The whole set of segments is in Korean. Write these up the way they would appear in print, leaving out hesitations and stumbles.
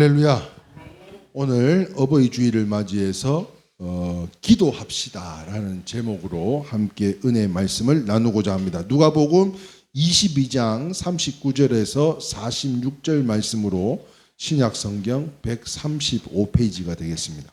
할렐루야. 오늘 어버이 주일을 맞이해서 기도합시다라는 제목으로 함께 은혜의 말씀을 나누고자 합니다. 누가복음 22장 39절에서 46절 말씀으로 신약 성경 135페이지가 되겠습니다.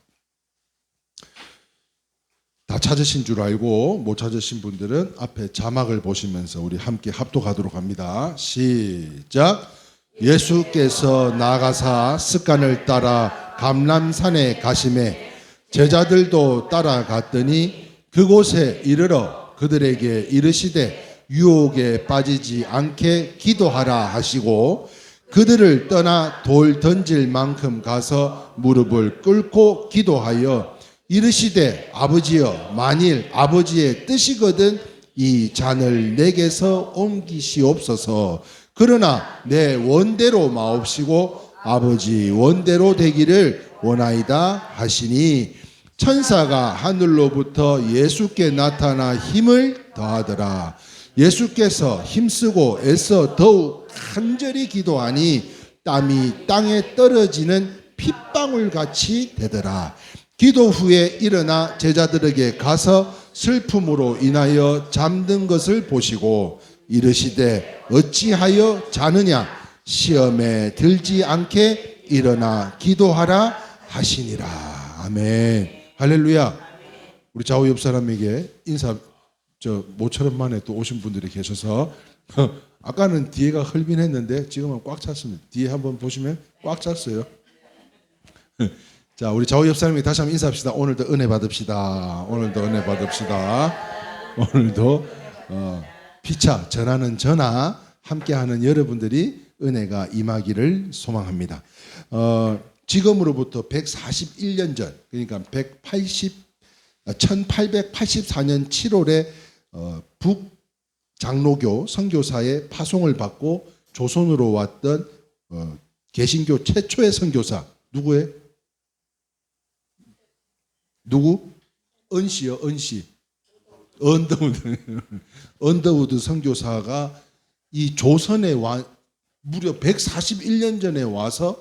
다 찾으신 줄 알고 못 찾으신 분들은 앞에 자막을 보시면서 우리 함께 합독하도록 합니다. 시작. 예수께서 나가사 습관을 따라 감람산에 가시매 제자들도 따라갔더니 그곳에 이르러 그들에게 이르시되 유혹에 빠지지 않게 기도하라 하시고 그들을 떠나 돌 던질 만큼 가서 무릎을 꿇고 기도하여 이르시되 아버지여 만일 아버지의 뜻이거든 이 잔을 내게서 옮기시옵소서. 그러나 내 원대로 마옵시고 아버지 원대로 되기를 원하이다 하시니 천사가 하늘로부터 예수께 나타나 힘을 더하더라. 예수께서 힘쓰고 애써 더욱 간절히 기도하니 땀이 땅에 떨어지는 핏방울같이 되더라. 기도 후에 일어나 제자들에게 가서 슬픔으로 인하여 잠든 것을 보시고 이르시되 어찌하여 자느냐 시험에 들지 않게 일어나 기도하라 하시니라. 아멘. 할렐루야. 우리 좌우 옆 사람에게 인사 모처럼 만에 또 오신 분들이 계셔서 아까는 뒤에가 흘빈했는데 지금은 꽉 찼습니다. 뒤에 한번 보시면 꽉 찼어요. 자, 우리 좌우 옆 사람에게 다시 한번 인사합시다. 오늘도 은혜 받읍시다. 오늘도 은혜 받읍시다. 오늘도 피차 전하는 전하 함께하는 여러분들이 은혜가 임하기를 소망합니다. 지금으로부터 141년 전, 그러니까 1884년 7월에 북장로교 선교사의 파송을 받고 조선으로 왔던 개신교 최초의 선교사 누구예요? 누구? 은시요, 은시. 언더우드 선교사가 이 조선에 무려 141년 전에 와서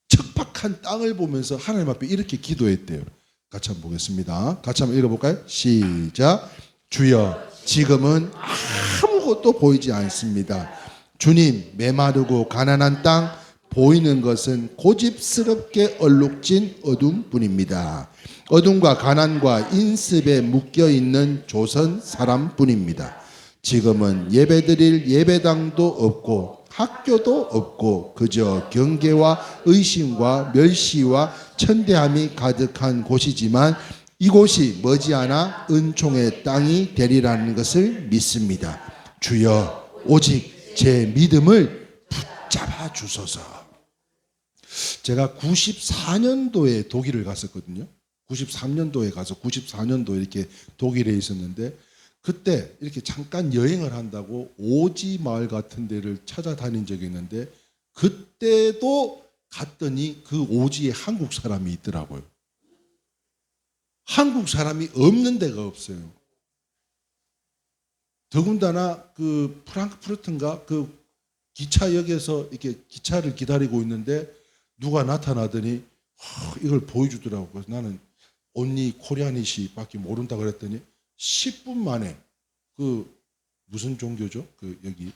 척박한 땅을 보면서 하나님 앞에 이렇게 기도했대요. 같이 한번 보겠습니다. 같이 한번 읽어볼까요? 시작. 주여 지금은 아무것도 보이지 않습니다. 주님 메마르고 가난한 땅 보이는 것은 고집스럽게 얼룩진 어둠뿐입니다. 어둠과 가난과 인습에 묶여있는 조선 사람뿐입니다. 지금은 예배드릴 예배당도 없고 학교도 없고 그저 경계와 의심과 멸시와 천대함이 가득한 곳이지만 이곳이 머지않아 은총의 땅이 되리라는 것을 믿습니다. 주여 오직 제 믿음을 붙잡아 주소서. 제가 94년도에 독일을 갔었거든요. 93년도에 가서 94년도에 이렇게 독일에 있었는데 그때 이렇게 잠깐 여행을 한다고 오지 마을 같은 데를 찾아다닌 적이 있는데 그때도 갔더니 그 오지에 한국 사람이 있더라고요. 한국 사람이 없는 데가 없어요. 더군다나 그 프랑크푸르트인가 그 기차역에서 이렇게 기차를 기다리고 있는데 누가 나타나더니 이걸 보여주더라고요. 그래서 나는 온리 코리아니시 밖에 모른다 그랬더니 10분 만에 그 무슨 종교죠? 그 여기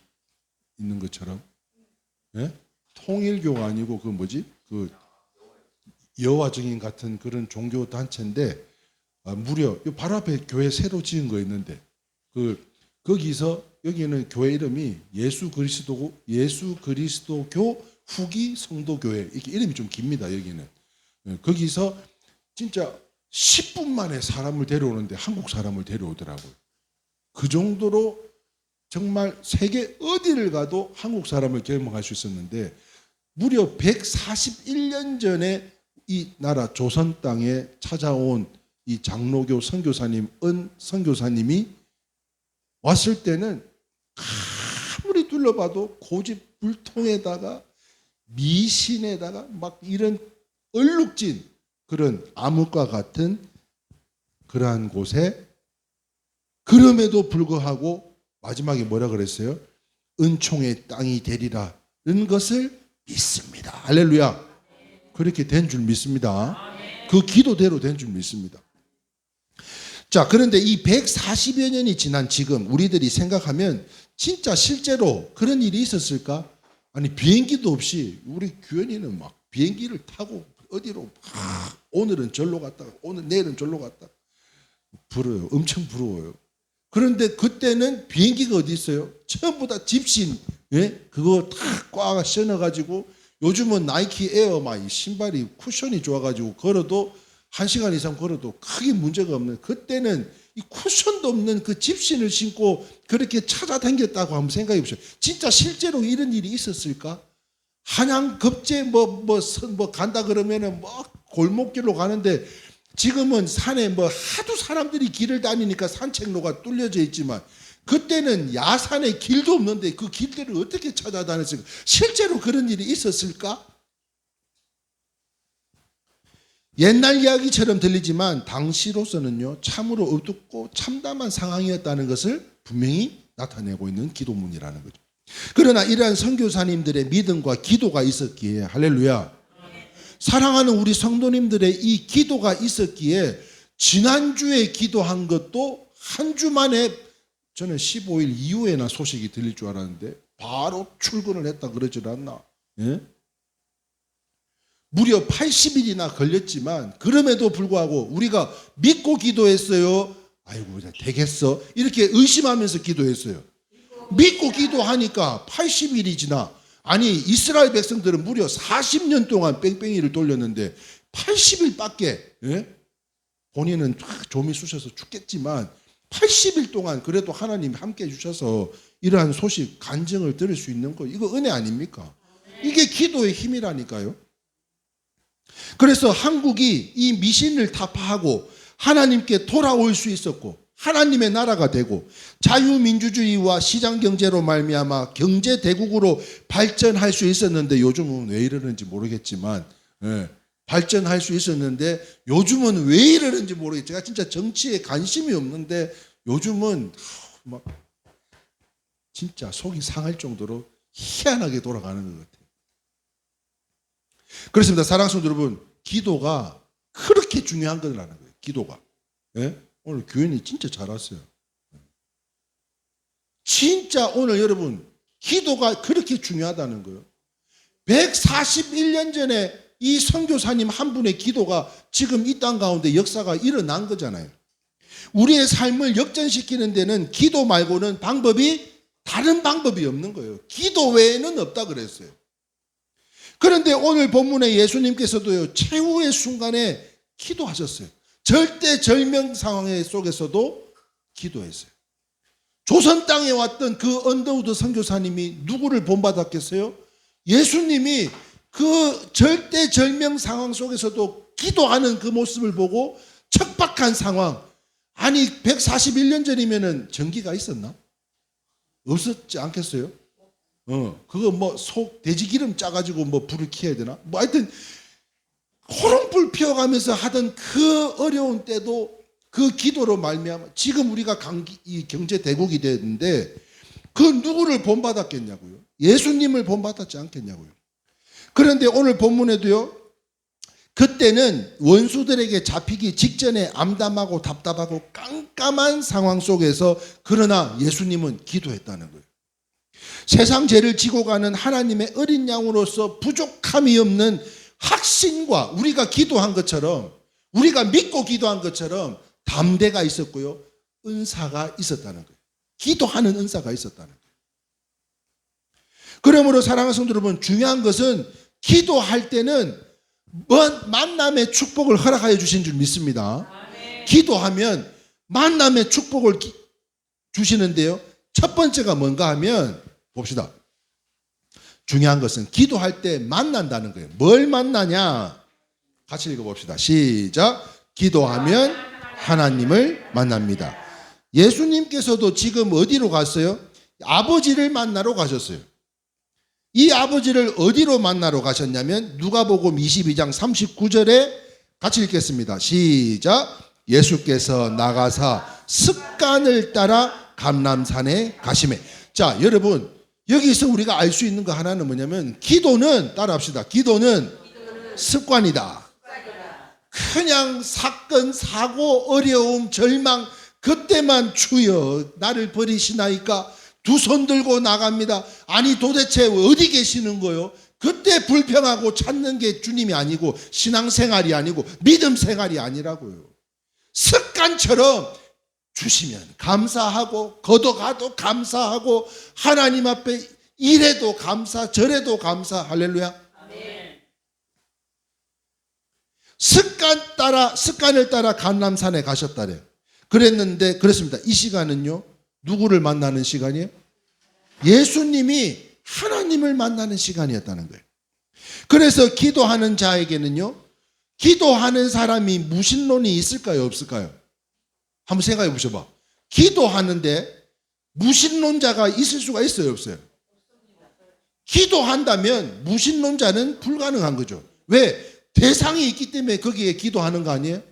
있는 것처럼 예? 통일교가 아니고 그 뭐지? 그 여호와 증인 같은 그런 종교 단체인데 무려 바로 앞에 교회 새로 지은 거 있는데 거기서 여기는 교회 이름이 예수 그리스도교 후기 성도교회 이렇게 이름이 좀 깁니다. 여기는 거기서 진짜 10분 만에 사람을 데려오는데 한국 사람을 데려오더라고요. 그 정도로 정말 세계 어디를 가도 한국 사람을 경험할 수 있었는데 무려 141년 전에 이 나라 조선 땅에 찾아온 이 장로교 선교사님 은 선교사님이 왔을 때는 아무리 둘러봐도 고집불통에다가 미신에다가 막 이런 얼룩진 그런 암흑과 같은 그러한 곳에 그럼에도 불구하고 마지막에 뭐라 그랬어요? 은총의 땅이 되리라는 것을 있습니다. 할렐루야. 그렇게 된 줄 믿습니다. 그 기도대로 된 줄 믿습니다. 자, 그런데 이 140여 년이 지난 지금 우리들이 생각하면 진짜 실제로 그런 일이 있었을까? 아니, 비행기도 없이 우리 규현이는 막 비행기를 타고 어디로 오늘은 절로 갔다가 오늘 내일은 절로 갔다. 부러워요. 엄청 부러워요. 그런데 그때는 비행기가 어디 있어요? 전부 다 집신, 예? 그거 다 꽉 씌워가지고 요즘은 나이키 에어 막 신발이 쿠션이 좋아가지고 걸어도 1시간 이상 걸어도 크게 문제가 없는, 그때는 이 쿠션도 없는 그 집신을 신고 그렇게 찾아다녔다고 한번 생각해 보세요. 진짜 실제로 이런 일이 있었을까? 한양급제 뭐 간다 그러면은 뭐 골목길로 가는데 지금은 산에 뭐 하도 사람들이 길을 다니니까 산책로가 뚫려져 있지만 그때는 야산에 길도 없는데 그 길들을 어떻게 찾아다녔을까? 실제로 그런 일이 있었을까? 옛날 이야기처럼 들리지만 당시로서는요, 참으로 어둡고 참담한 상황이었다는 것을 분명히 나타내고 있는 기도문이라는 거죠. 그러나 이러한 선교사님들의 믿음과 기도가 있었기에, 할렐루야, 사랑하는 우리 성도님들의 이 기도가 있었기에 지난주에 기도한 것도 한 주 만에, 저는 15일 이후에나 소식이 들릴 줄 알았는데 바로 출근을 했다 그러질 않나? 예? 무려 80일이나 걸렸지만 그럼에도 불구하고 우리가 믿고 기도했어요. 아이고 되겠어? 이렇게 의심하면서 기도했어요. 믿고 기도하니까 80일이 지나, 아니 이스라엘 백성들은 무려 40년 동안 뺑뺑이를 돌렸는데 80일밖에, 예? 본인은 좀이 쑤셔서 죽겠지만 80일 동안 그래도 하나님이 함께 해주셔서 이러한 소식, 간증을 들을 수 있는 거, 이거 은혜 아닙니까? 이게 기도의 힘이라니까요. 그래서 한국이 이 미신을 타파하고 하나님께 돌아올 수 있었고 하나님의 나라가 되고 자유민주주의와 시장경제로 말미암아 경제대국으로 발전할 수 있었는데, 요즘은 왜 이러는지 모르겠지만, 예, 발전할 수 있었는데 요즘은 왜 이러는지 모르겠어요. 제가 진짜 정치에 관심이 없는데 요즘은 막 진짜 속이 상할 정도로 희한하게 돌아가는 것 같아요. 그렇습니다. 사랑하는 성도 여러분, 기도가 그렇게 중요한 거라는 거예요. 기도가. 예? 오늘 교인이 진짜 잘 왔어요. 진짜 오늘 여러분, 기도가 그렇게 중요하다는 거예요. 141년 전에 이 선교사님 한 분의 기도가 지금 이 땅 가운데 역사가 일어난 거잖아요. 우리의 삶을 역전시키는 데는 기도 말고는 다른 방법이 없는 거예요. 기도 외에는 없다 그랬어요. 그런데 오늘 본문에 예수님께서도요, 최후의 순간에 기도하셨어요. 절대절명 상황 속에서도 기도했어요. 조선 땅에 왔던 그 언더우드 선교사님이 누구를 본받았겠어요? 예수님이 그 절대절명 상황 속에서도 기도하는 그 모습을 보고 척박한 상황, 아니 141년 전이면은 전기가 있었나? 없었지 않겠어요? 그거 뭐 돼지 기름 짜가지고 뭐 불을 켜야 되나? 뭐 하여튼 호롱불 피워가면서 하던 그 어려운 때도 그 기도로 말미암아 지금 우리가 이 경제 대국이 됐는데 그 누구를 본받았겠냐고요? 예수님을 본받았지 않겠냐고요? 그런데 오늘 본문에도요, 그때는 원수들에게 잡히기 직전에 암담하고 답답하고 깜깜한 상황 속에서 그러나 예수님은 기도했다는 거예요. 세상 죄를 지고 가는 하나님의 어린 양으로서 부족함이 없는 확신과 우리가 기도한 것처럼, 우리가 믿고 기도한 것처럼 담대가 있었고요, 은사가 있었다는 거예요. 기도하는 은사가 있었다는 거예요. 그러므로 사랑하는 성도 여러분, 중요한 것은 기도할 때는 만남의 축복을 허락하여 주신 줄 믿습니다. 기도하면 만남의 축복을 주시는데요, 첫 번째가 뭔가 하면 봅시다. 중요한 것은 기도할 때 만난다는 거예요. 뭘 만나냐? 같이 읽어봅시다. 시작. 기도하면 하나님을 만납니다. 예수님께서도 지금 어디로 갔어요? 아버지를 만나러 가셨어요. 이 아버지를 어디로 만나러 가셨냐면 누가복음 22장 39절에 같이 읽겠습니다. 시작. 예수께서 나가사 습관을 따라 감람산에 가시매. 자, 여러분, 여기서 우리가 알 수 있는 거 하나는 뭐냐면 기도는 따라합시다. 기도는 습관이다. 그냥 사건, 사고, 어려움, 절망 그때만 주여 나를 버리시나이까 두 손 들고 나갑니다. 아니 도대체 어디 계시는 거요? 그때 불평하고 찾는 게 주님이 아니고 신앙생활이 아니고 믿음생활이 아니라고요. 습관처럼 주시면 감사하고 거둬가도 감사하고 하나님 앞에 이래도 감사 저래도 감사. 할렐루야. 아멘. 습관을 따라 감람산에 가셨다래. 그랬는데 그렇습니다. 이 시간은요 누구를 만나는 시간이에요? 예수님이 하나님을 만나는 시간이었다는 거예요. 그래서 기도하는 자에게는요 기도하는 사람이 무신론이 있을까요 없을까요? 한번 생각해 보셔봐. 기도하는데 무신론자가 있을 수가 있어요 없어요? 기도한다면 무신론자는 불가능한 거죠. 왜? 대상이 있기 때문에 거기에 기도하는 거 아니에요?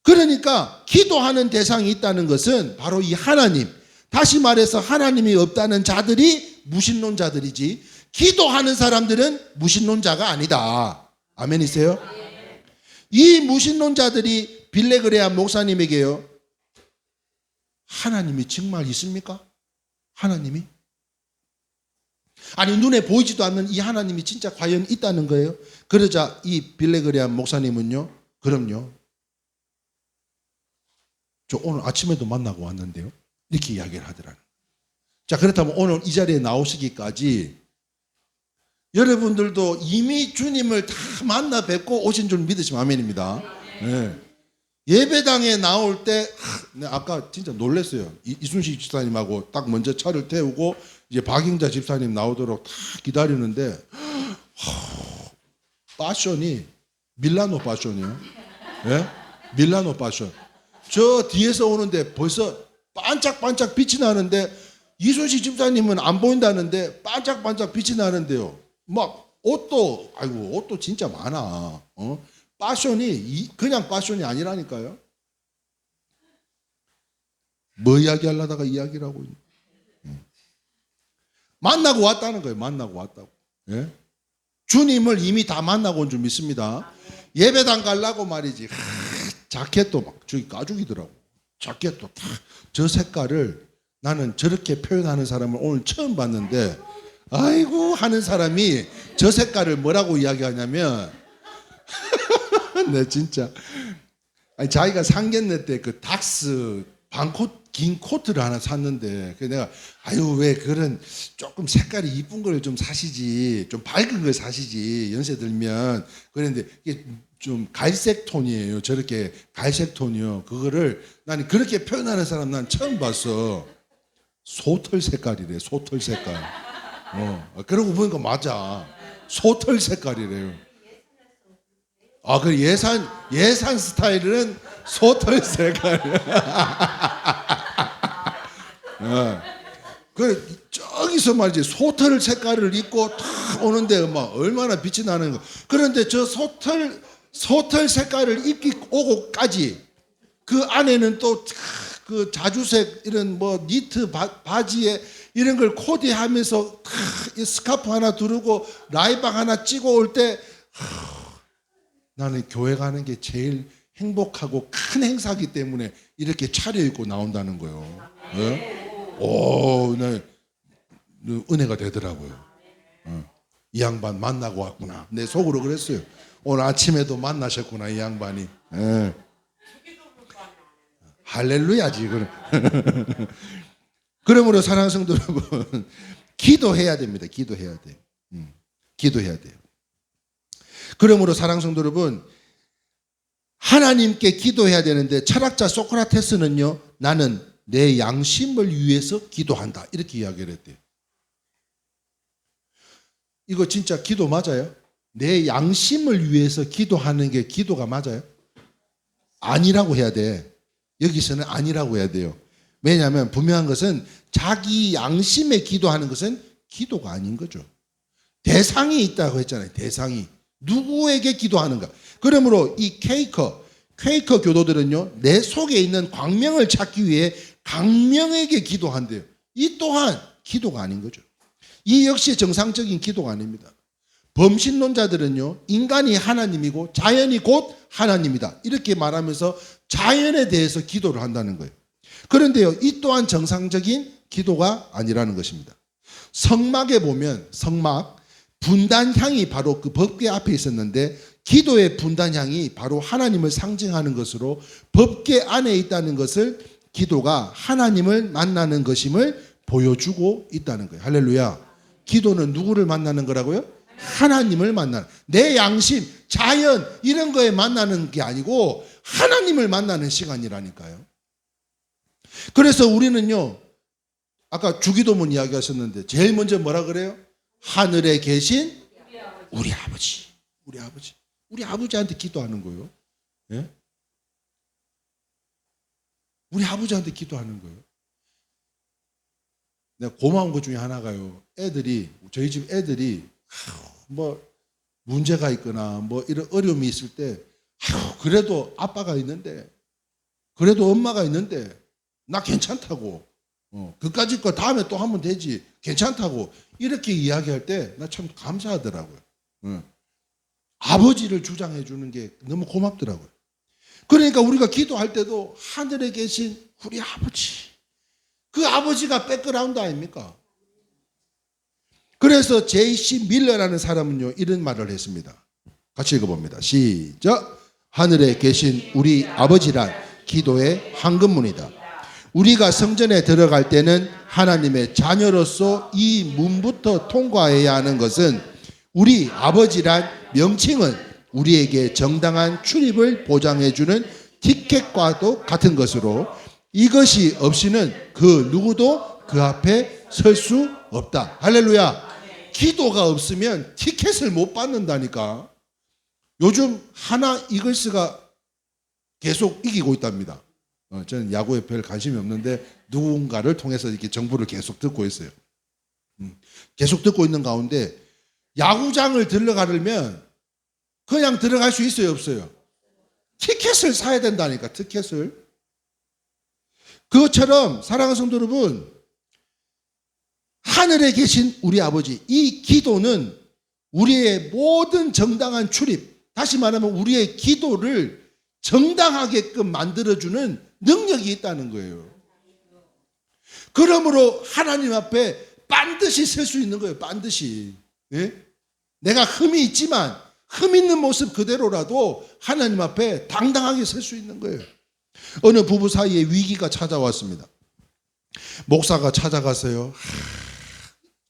그러니까 기도하는 대상이 있다는 것은 바로 이 하나님, 다시 말해서 하나님이 없다는 자들이 무신론자들이지 기도하는 사람들은 무신론자가 아니다. 아멘이세요? 이 무신론자들이 빌레그레아 목사님에게요 하나님이 정말 있습니까? 하나님이? 아니 눈에 보이지도 않는 이 하나님이 진짜 과연 있다는 거예요? 그러자 이 빌레그레아 목사님은요 그럼요 저 오늘 아침에도 만나고 왔는데요 이렇게 이야기를 하더라는. 자 그렇다면 오늘 이 자리에 나오시기까지 여러분들도 이미 주님을 다 만나 뵙고 오신 줄 믿으시면 아멘입니다. 네. 예배당에 나올 때 아까 진짜 놀랐어요. 이순식 집사님하고 딱 먼저 차를 태우고 이제 박영자 집사님 나오도록 다 기다리는데 패션이 밀라노 패션이에요. 네? 밀라노 패션. 저 뒤에서 오는데 벌써 반짝반짝 빛이 나는데 이순식 집사님은 안 보인다는데 반짝반짝 빛이 나는데요. 막 옷도 진짜 많아. 패션이 그냥 패션이 아니라니까요. 뭐 이야기하려다가 이야기를 하고 있는. 만나고 왔다는 거예요. 만나고 왔다고. 예? 주님을 이미 다 만나고 온 줄 믿습니다. 예배당 가려고 말이지. 자켓도 막 저기 가죽이더라고. 자켓도 다 저 색깔을 나는 저렇게 표현하는 사람을 오늘 처음 봤는데 아이고 하는 사람이 저 색깔을 뭐라고 이야기하냐면 네 진짜 아니 자기가 상견례 때 그 닥스 반콧 긴 코트를 하나 샀는데 그 내가 아유 왜 그런 조금 색깔이 이쁜 걸 좀 사시지 좀 밝은 걸 사시지 연세 들면 그랬는데 이게 좀 갈색 톤이에요. 저렇게 갈색 톤이요. 그거를 나는 그렇게 표현하는 사람 난 처음 봤어. 소털 색깔이래. 소털 색깔. 그러고 보니까 맞아. 소털 색깔이래요. 아, 그 예산 스타일은 소털 색깔. 그 저기서 말이지 소털 색깔을 입고 탁 오는데 막 얼마나 빛이 나는 거. 그런데 저 소털 색깔을 입기 오고까지 그 안에는 또 그 자주색 이런 뭐 니트 바지에 이런 걸 코디하면서 스카프 하나 두르고 라이박 하나 찍어 올 때 나는 교회 가는 게 제일 행복하고 큰 행사기 때문에 이렇게 차려입고 나온다는 거예요. 네? 오, 네. 은혜가 되더라고요. 이 양반 만나고 왔구나. 내 속으로 그랬어요. 오늘 아침에도 만나셨구나 이 양반이. 네. 할렐루야지. 그러므로 사랑하는 성도 여러분 기도해야 됩니다. 기도해야 돼. 기도해야 돼요. 그러므로 사랑하는 성도 여러분 하나님께 기도해야 되는데 철학자 소크라테스는요 나는 내 양심을 위해서 기도한다 이렇게 이야기를 했대요. 이거 진짜 기도 맞아요? 내 양심을 위해서 기도하는 게 기도가 맞아요? 아니라고 해야 돼. 여기서는 아니라고 해야 돼요. 왜냐하면 분명한 것은 자기 양심에 기도하는 것은 기도가 아닌 거죠. 대상이 있다고 했잖아요. 대상이. 누구에게 기도하는가. 그러므로 이 퀘이커 교도들은요 내 속에 있는 광명을 찾기 위해 광명에게 기도한대요. 이 또한 기도가 아닌 거죠. 이 역시 정상적인 기도가 아닙니다. 범신론자들은요, 인간이 하나님이고 자연이 곧 하나님이다, 이렇게 말하면서 자연에 대해서 기도를 한다는 거예요. 그런데요, 이 또한 정상적인 기도가 아니라는 것입니다. 성막에 보면 성막 분단향이 바로 그 법궤 앞에 있었는데, 기도의 분단향이 바로 하나님을 상징하는 것으로 법궤 안에 있다는 것을 기도가 하나님을 만나는 것임을 보여주고 있다는 거예요. 할렐루야. 기도는 누구를 만나는 거라고요? 하나님을 만나는, 내 양심, 자연 이런 거에 만나는 게 아니고 하나님을 만나는 시간이라니까요. 그래서 우리는요, 아까 주기도문 이야기하셨는데 제일 먼저 뭐라 그래요? 하늘에 계신 우리 아버지, 우리 아버지, 우리 아버지한테 기도하는 거예요. 예? 우리 아버지한테 기도하는 거예요. 내가 고마운 것 중에 하나가요, 애들이, 저희 집 애들이 뭐 문제가 있거나 뭐 이런 어려움이 있을 때, 그래도 아빠가 있는데, 그래도 엄마가 있는데 나 괜찮다고, 그까짓 거 다음에 또 하면 되지, 괜찮다고 이렇게 이야기할 때 나 참 감사하더라고요. 아버지를 주장해 주는 게 너무 고맙더라고요. 그러니까 우리가 기도할 때도 하늘에 계신 우리 아버지, 그 아버지가 백그라운드 아닙니까? 그래서 J.C. 밀러라는 사람은요, 이런 말을 했습니다. 같이 읽어봅니다. 시작. 하늘에 계신 우리 아버지란 기도의 황금문이다. 우리가 성전에 들어갈 때는 하나님의 자녀로서 이 문부터 통과해야 하는 것은, 우리 아버지란 명칭은 우리에게 정당한 출입을 보장해주는 티켓과도 같은 것으로, 이것이 없이는 그 누구도 그 앞에 설 수 없다. 할렐루야. 기도가 없으면 티켓을 못 받는다니까. 요즘 하나 이글스가 계속 이기고 있답니다. 저는 야구에 별 관심이 없는데 누군가를 통해서 이렇게 정보를 계속 듣고 있어요. 계속 듣고 있는 가운데 야구장을 들어가려면 그냥 들어갈 수 있어요, 없어요? 티켓을 사야 된다니까, 티켓을. 그것처럼 사랑하는 성도 여러분, 하늘에 계신 우리 아버지, 이 기도는 우리의 모든 정당한 출입, 다시 말하면 우리의 기도를 정당하게끔 만들어주는 능력이 있다는 거예요. 그러므로 하나님 앞에 반드시 설 수 있는 거예요. 반드시. 예? 내가 흠이 있지만 흠 있는 모습 그대로라도 하나님 앞에 당당하게 설 수 있는 거예요. 어느 부부 사이에 위기가 찾아왔습니다. 목사가 찾아가서요,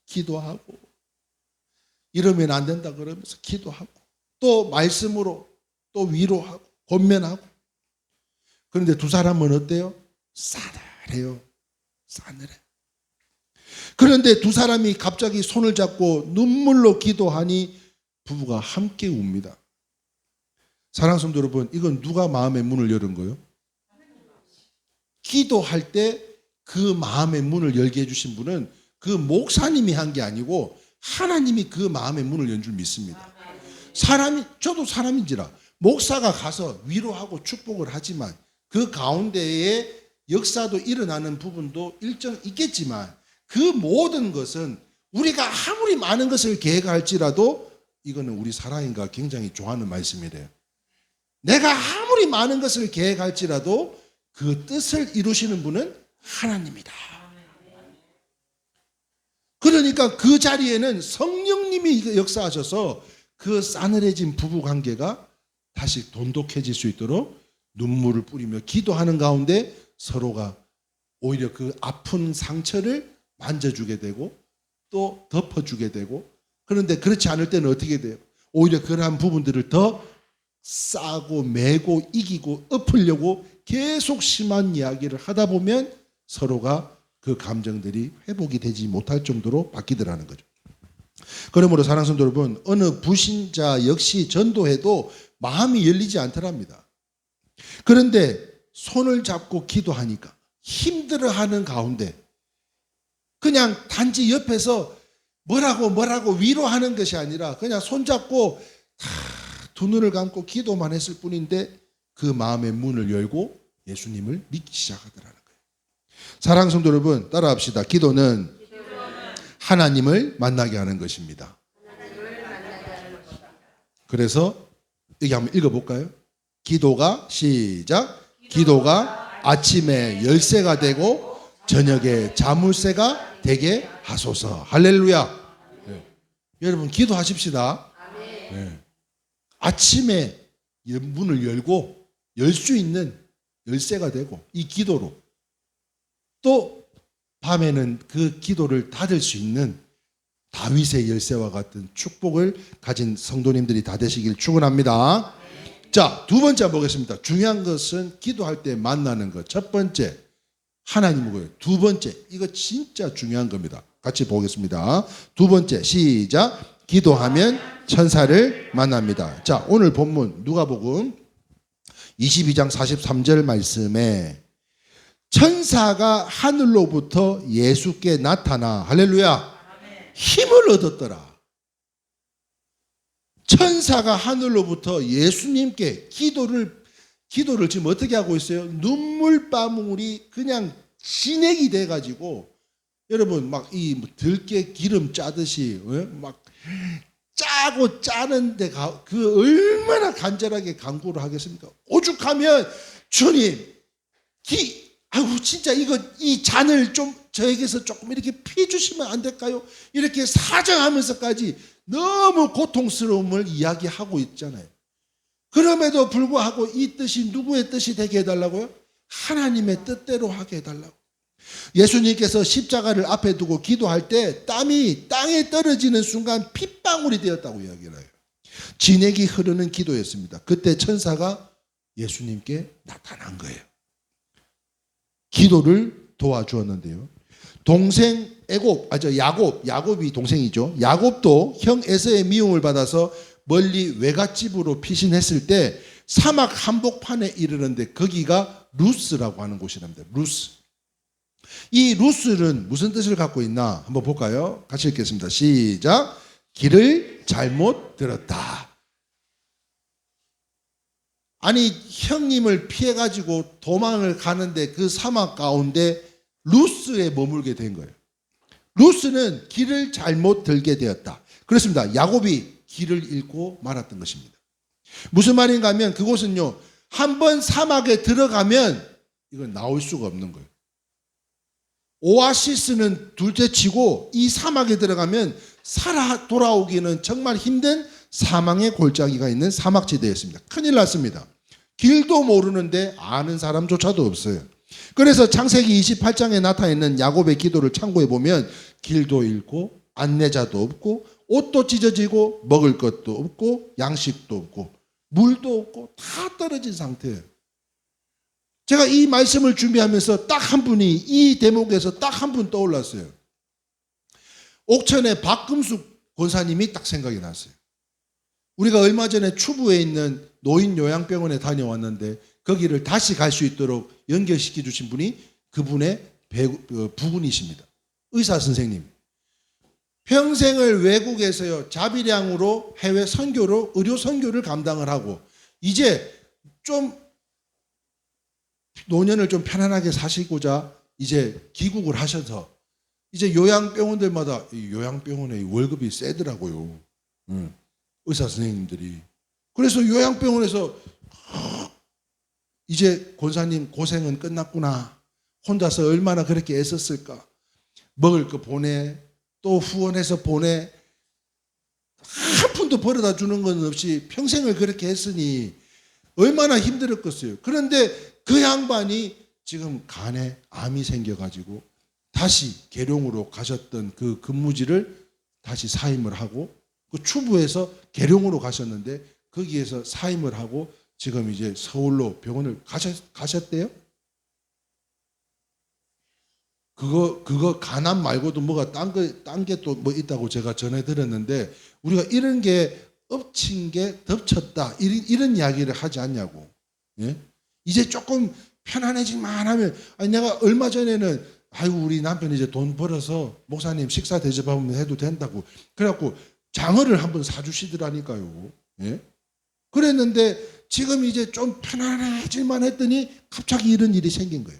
기도하고, 이러면 안 된다 그러면서 기도하고, 또 말씀으로 또 위로하고 권면하고. 그런데 두 사람은 어때요? 싸늘해요. 싸늘해. 그런데 두 사람이 갑자기 손을 잡고 눈물로 기도하니 부부가 함께 웁니다. 사랑하는 성도 여러분, 이건 누가 마음의 문을 열은 거예요? 기도할 때 그 마음의 문을 열게 해주신 분은 그 목사님이 한 게 아니고 하나님이 그 마음의 문을 연 줄 믿습니다. 저도 사람인지라 목사가 가서 위로하고 축복을 하지만 그 가운데에 역사도 일어나는 부분도 일정 있겠지만, 그 모든 것은 우리가 아무리 많은 것을 계획할지라도, 이거는 우리 사랑인가 굉장히 좋아하는 말씀이래요. 내가 아무리 많은 것을 계획할지라도 그 뜻을 이루시는 분은 하나님이다. 그러니까 그 자리에는 성령님이 역사하셔서 그 싸늘해진 부부 관계가 다시 돈독해질 수 있도록 눈물을 뿌리며 기도하는 가운데 서로가 오히려 그 아픈 상처를 만져주게 되고 또 덮어주게 되고, 그런데 그렇지 않을 때는 어떻게 돼요? 오히려 그러한 부분들을 더 싸고 매고 이기고 엎으려고 계속 심한 이야기를 하다 보면 서로가 그 감정들이 회복이 되지 못할 정도로 바뀌더라는 거죠. 그러므로 사랑하는 성도 여러분, 어느 불신자 역시 전도해도 마음이 열리지 않더랍니다. 그런데 손을 잡고 기도하니까 힘들어하는 가운데 그냥 단지 옆에서 뭐라고 위로하는 것이 아니라 그냥 손잡고 두 눈을 감고 기도만 했을 뿐인데 그 마음의 문을 열고 예수님을 믿기 시작하더라는 거예요. 사랑하는 성도 여러분, 따라합시다. 기도는 하나님을 만나게 하는 것입니다. 그래서 여기 한번 읽어볼까요? 기도가 시작. 기도가 아침에 열쇠가 되고 저녁에 자물쇠가 되게 하소서. 할렐루야. 네. 여러분 기도하십시다. 네. 아침에 문을 열고 열 수 있는 열쇠가 되고 이 기도로, 또 밤에는 그 기도를 닫을 수 있는 다윗의 열쇠와 같은 축복을 가진 성도님들이 다 되시길 축원합니다. 자, 두 번째 한번 보겠습니다. 중요한 것은 기도할 때 만나는 것. 첫 번째 하나님이고요. 두 번째, 이거 진짜 중요한 겁니다. 같이 보겠습니다. 두 번째 시작. 기도하면 천사를 만납니다. 자, 오늘 본문 누가복음 22장 43절 말씀에 천사가 하늘로부터 예수께 나타나 할렐루야 힘을 얻었더라. 천사가 하늘로부터 예수님께 기도를 지금 어떻게 하고 있어요? 눈물방울이 그냥 진액이 돼가지고, 여러분 막 이 들깨 기름 짜듯이 막 짜고 짜는데 그 얼마나 간절하게 간구를 하겠습니까? 오죽하면 주님, 아이고 진짜 이 잔을 좀 저에게서 조금 이렇게 피해 주시면 안 될까요? 이렇게 사정하면서까지 너무 고통스러움을 이야기하고 있잖아요. 그럼에도 불구하고 이 뜻이 누구의 뜻이 되게 해달라고요? 하나님의 뜻대로 하게 해달라고. 예수님께서 십자가를 앞에 두고 기도할 때 땀이 땅에 떨어지는 순간 핏방울이 되었다고 이야기를 해요. 진액이 흐르는 기도였습니다. 그때 천사가 예수님께 나타난 거예요. 기도를 도와주었는데요. 동생 야곱이 동생이죠. 야곱도 형 에서의 미움을 받아서 멀리 외갓집으로 피신했을 때 사막 한복판에 이르는데 거기가 루스라고 하는 곳이랍니다. 루스. 이 루스는 무슨 뜻을 갖고 있나 한번 볼까요? 같이 읽겠습니다. 시작. 길을 잘못 들었다. 아니 형님을 피해가지고 도망을 가는데 그 사막 가운데 루스에 머물게 된 거예요. 루스는 길을 잘못 들게 되었다. 그렇습니다. 야곱이 길을 잃고 말았던 것입니다. 무슨 말인가 하면 그곳은요, 한번 사막에 들어가면 이건 나올 수가 없는 거예요. 오아시스는 둘째치고 이 사막에 들어가면 살아 돌아오기는 정말 힘든 사망의 골짜기가 있는 사막지대였습니다. 큰일 났습니다. 길도 모르는데 아는 사람조차도 없어요. 그래서 창세기 28장에 나타나 있는 야곱의 기도를 참고해 보면 길도 잃고 안내자도 없고 옷도 찢어지고 먹을 것도 없고 양식도 없고 물도 없고 다 떨어진 상태예요. 제가 이 말씀을 준비하면서 딱 한 분이 이 대목에서 딱 한 분 떠올랐어요. 옥천의 박금숙 권사님이 딱 생각이 났어요. 우리가 얼마 전에 추부에 있는 노인 요양병원에 다녀왔는데 거기를 다시 갈 수 있도록 연결시켜 주신 분이 그분의 부군이십니다. 의사 선생님. 평생을 외국에서요 자비량으로 해외 선교로 의료 선교를 감당을 하고 이제 좀 노년을 좀 편안하게 사시고자 이제 귀국을 하셔서 이제 요양병원들마다 이 요양병원의 월급이 세더라고요. 의사 선생님들이. 그래서 요양병원에서 이제 권사님 고생은 끝났구나. 혼자서 얼마나 그렇게 애썼을까. 먹을 거 보내, 또 후원해서 보내. 한 푼도 벌어다 주는 건 없이 평생을 그렇게 했으니 얼마나 힘들었겠어요. 그런데 그 양반이 지금 간에 암이 생겨가지고 다시 계룡으로 가셨던 그 근무지를 다시 사임을 하고 그 추부에서 계룡으로 가셨는데 거기에서 사임을 하고 지금 이제 서울로 병원을 가셨대요. 그거 간암 말고도 뭐가 딴 게 또 뭐 있다고 제가 전해 들었는데 우리가 이런 게 엎친 게 덮쳤다 이런 이야기를 하지 않냐고. 예? 이제 조금 편안해질만 하면 아니 내가 얼마 전에는 아이고 우리 남편이 이제 돈 벌어서 목사님 식사 대접하면 해도 된다고 그래갖고 장어를 한번 사주시더라니까요. 예? 그랬는데 지금 이제 좀 편안해질만 했더니 갑자기 이런 일이 생긴 거예요.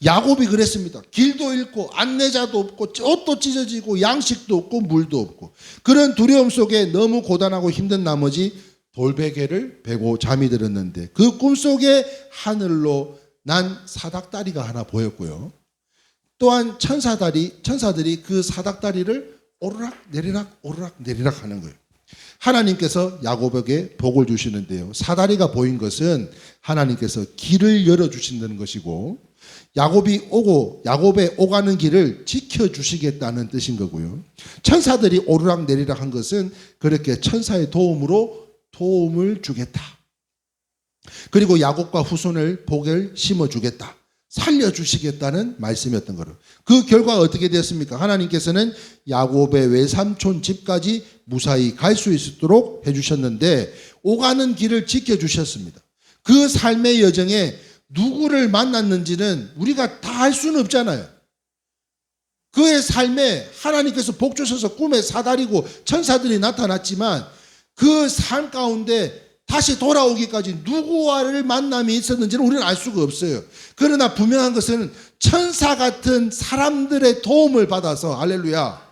야곱이 그랬습니다. 길도 잃고 안내자도 없고 옷도 찢어지고 양식도 없고 물도 없고 그런 두려움 속에 너무 고단하고 힘든 나머지 돌베개를 베고 잠이 들었는데 그 꿈속에 하늘로 난 사닥다리가 하나 보였고요. 또한 천사들이 그 사닥다리를 오르락 내리락 하는 거예요. 하나님께서 야곱에게 복을 주시는데요. 사다리가 보인 것은 하나님께서 길을 열어주신다는 것이고 야곱의 오가는 길을 지켜주시겠다는 뜻인 거고요. 천사들이 오르락 내리락 한 것은 그렇게 천사의 도움으로 도움을 주겠다. 그리고 야곱과 후손을 복을 심어주겠다. 살려주시겠다는 말씀이었던 거로. 그 결과가 어떻게 되었습니까? 하나님께서는 야곱의 외삼촌 집까지 무사히 갈 수 있도록 해주셨는데 오가는 길을 지켜주셨습니다. 그 삶의 여정에 누구를 만났는지는 우리가 다 알 수는 없잖아요. 그의 삶에 하나님께서 복 주셔서 꿈에 사다리고 천사들이 나타났지만 그 삶 가운데 다시 돌아오기까지 누구와를 만남이 있었는지는 우리는 알 수가 없어요. 그러나 분명한 것은 천사 같은 사람들의 도움을 받아서 할렐루야.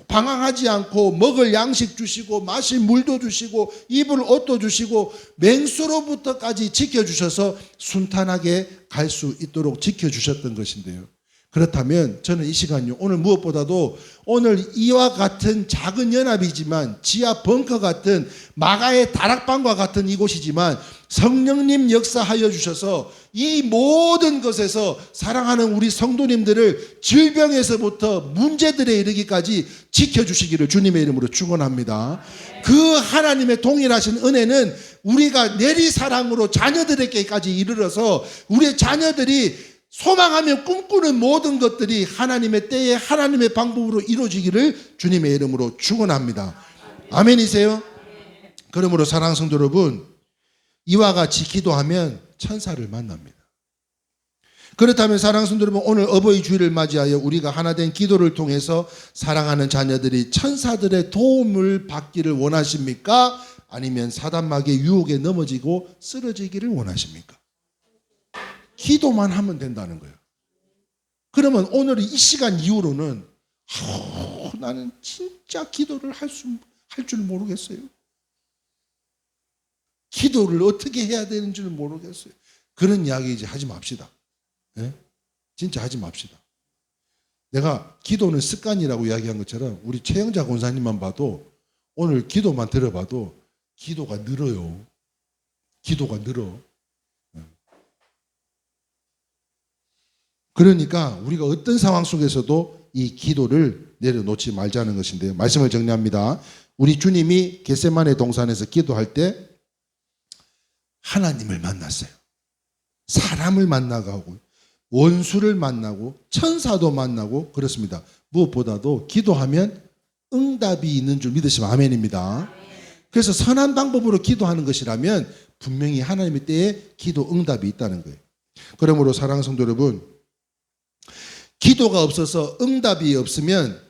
방황하지 않고 먹을 양식 주시고 마실 물도 주시고 입을 옷도 주시고 맹수로부터까지 지켜주셔서 순탄하게 갈 수 있도록 지켜주셨던 것인데요. 그렇다면 저는 이 시간요 오늘 무엇보다도 오늘 이와 같은 작은 연합이지만 지하 벙커 같은 마가의 다락방과 같은 이곳이지만 성령님 역사하여 주셔서 이 모든 것에서 사랑하는 우리 성도님들을 질병에서부터 문제들에 이르기까지 지켜주시기를 주님의 이름으로 축원합니다. 그 하나님의 동일하신 은혜는 우리가 내리사랑으로 자녀들에게까지 이르러서 우리 자녀들이 소망하며 꿈꾸는 모든 것들이 하나님의 때에 하나님의 방법으로 이루어지기를 주님의 이름으로 축원합니다. 아멘이세요? 그러므로 사랑하는 성도 여러분, 이와 같이 기도하면 천사를 만납니다. 그렇다면 사랑하는 성도 여러분, 오늘 어버이 주일을 맞이하여 우리가 하나된 기도를 통해서 사랑하는 자녀들이 천사들의 도움을 받기를 원하십니까? 아니면 사단마귀의 유혹에 넘어지고 쓰러지기를 원하십니까? 기도만 하면 된다는 거예요. 그러면 오늘 이 시간 이후로는 나는 진짜 기도를 할 줄 모르겠어요. 기도를 어떻게 해야 되는지를 모르겠어요. 그런 이야기 이제 하지 맙시다. 네? 진짜 하지 맙시다. 내가 기도는 습관이라고 이야기한 것처럼 우리 최영자 권사님만 봐도 오늘 기도만 들어봐도 기도가 늘어요. 기도가 늘어. 그러니까 우리가 어떤 상황 속에서도 이 기도를 내려놓지 말자는 것인데요. 말씀을 정리합니다. 우리 주님이 겟세마네 동산에서 기도할 때 하나님을 만났어요. 사람을 만나고 원수를 만나고 천사도 만나고 그렇습니다. 무엇보다도 기도하면 응답이 있는 줄 믿으시면 아멘입니다. 그래서 선한 방법으로 기도하는 것이라면 분명히 하나님의 때에 기도 응답이 있다는 거예요. 그러므로 사랑하는 성도 여러분, 기도가 없어서 응답이 없으면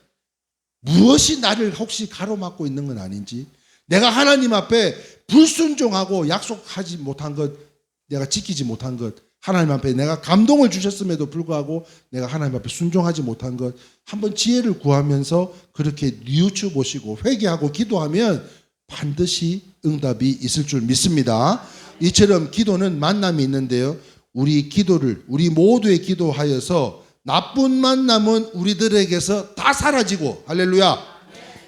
무엇이 나를 혹시 가로막고 있는 건 아닌지, 내가 하나님 앞에 불순종하고 약속하지 못한 것, 내가 지키지 못한 것, 하나님 앞에 내가 감동을 주셨음에도 불구하고 내가 하나님 앞에 순종하지 못한 것, 한번 지혜를 구하면서 그렇게 뉘우쳐 보시고 회개하고 기도하면 반드시 응답이 있을 줄 믿습니다. 이처럼 기도는 만남이 있는데요, 우리 모두의 기도하여서 나쁜 만남은 우리들에게서 다 사라지고, 할렐루야,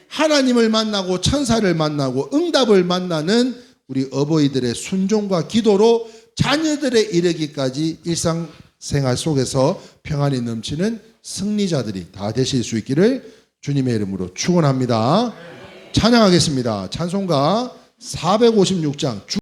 하나님을 만나고 천사를 만나고 응답을 만나는 우리 어버이들의 순종과 기도로 자녀들에 이르기까지 일상생활 속에서 평안이 넘치는 승리자들이 다 되실 수 있기를 주님의 이름으로 축원합니다. 찬양하겠습니다. 찬송가 456장